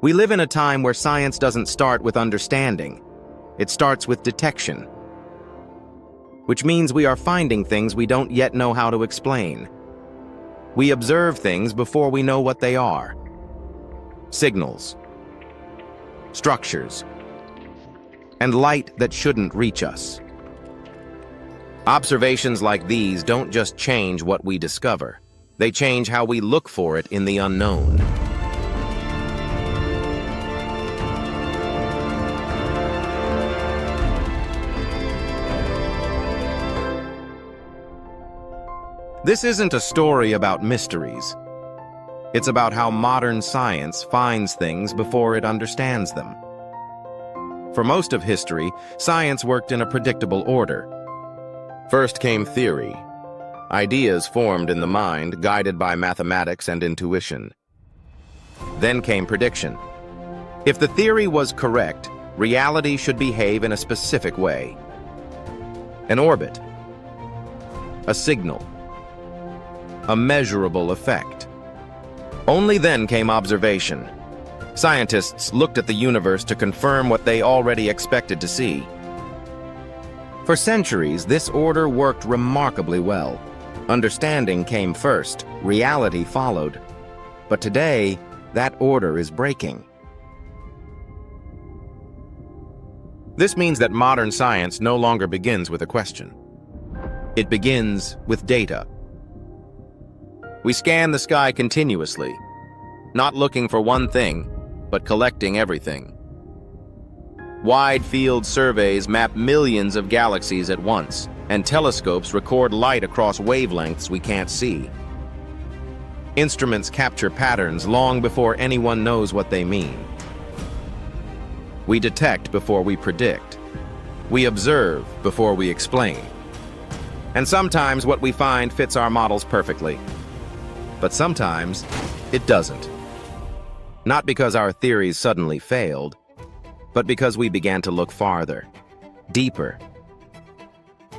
We live in a time where science doesn't start with understanding. It starts with detection, which means we are finding things we don't yet know how to explain. We observe things before we know what they are. Signals, structures, and light that shouldn't reach us. Observations like these don't just change what we discover. They change how we look for it in the unknown. This isn't a story about mysteries. It's about how modern science finds things before it understands them. For most of history, science worked in a predictable order. First came theory, ideas formed in the mind, guided by mathematics and intuition. Then came prediction. If the theory was correct, reality should behave in a specific way. An orbit, a signal, a measurable effect. Only then came observation. Scientists looked at the universe to confirm what they already expected to see. For centuries, this order worked remarkably well. Understanding came first, reality followed. But today, that order is breaking. This means that modern science no longer begins with a question. It begins with data. We scan the sky continuously, not looking for one thing, but collecting everything. Wide-field surveys map millions of galaxies at once, and telescopes record light across wavelengths we can't see. Instruments capture patterns long before anyone knows what they mean. We detect before we predict. We observe before we explain. And sometimes what we find fits our models perfectly. But sometimes it doesn't. Not because our theories suddenly failed, but because we began to look farther, deeper,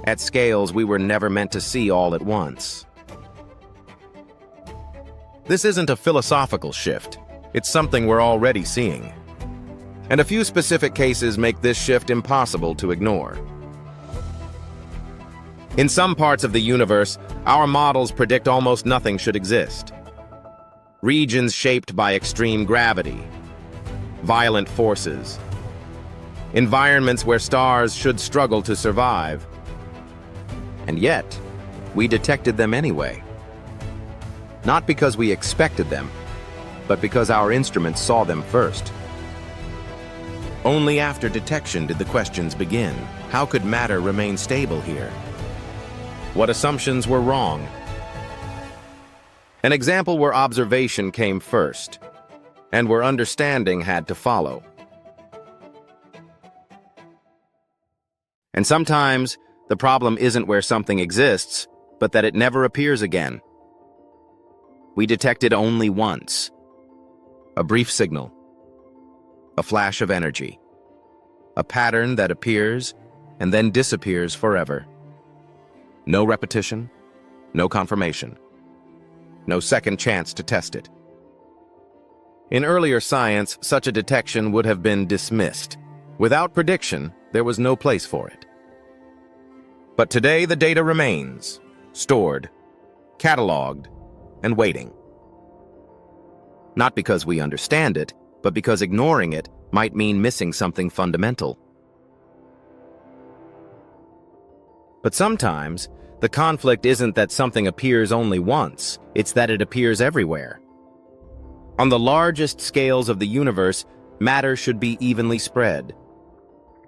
at scales we were never meant to see all at once. This isn't a philosophical shift. It's something we're already seeing. And a few specific cases make this shift impossible to ignore. In some parts of the universe, our models predict almost nothing should exist. Regions shaped by extreme gravity, violent forces, environments where stars should struggle to survive. And yet, we detected them anyway. Not because we expected them, but because our instruments saw them first. Only after detection did the questions begin. How could matter remain stable here? What assumptions were wrong? An example where observation came first, and where understanding had to follow. And sometimes, the problem isn't where something exists, but that it never appears again. We detect it only once. A brief signal. A flash of energy. A pattern that appears and then disappears forever. No repetition, no confirmation, no second chance to test it. In earlier science, such a detection would have been dismissed. Without prediction, there was no place for it. But today the data remains, stored, cataloged, and waiting. Not because we understand it, but because ignoring it might mean missing something fundamental. But sometimes, the conflict isn't that something appears only once, it's that it appears everywhere. On the largest scales of the universe, matter should be evenly spread,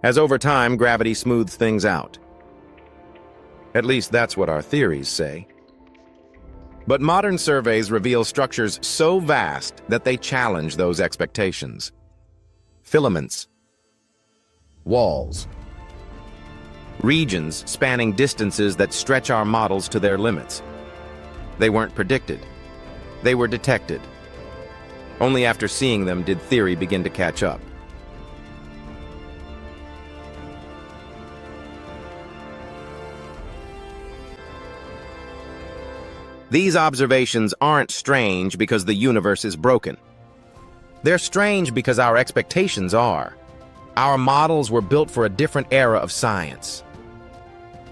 as over time gravity smooths things out. At least that's what our theories say. But modern surveys reveal structures so vast that they challenge those expectations. Filaments, walls, regions spanning distances that stretch our models to their limits. They weren't predicted. They were detected. Only after seeing them did theory begin to catch up. These observations aren't strange because the universe is broken. They're strange because our expectations are. Our models were built for a different era of science.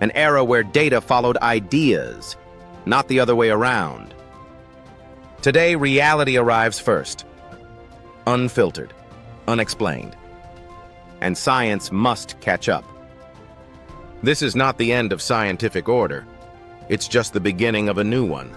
An era where data followed ideas, not the other way around. Today, reality arrives first. Unfiltered, unexplained. And science must catch up. This is not the end of scientific order. It's just the beginning of a new one.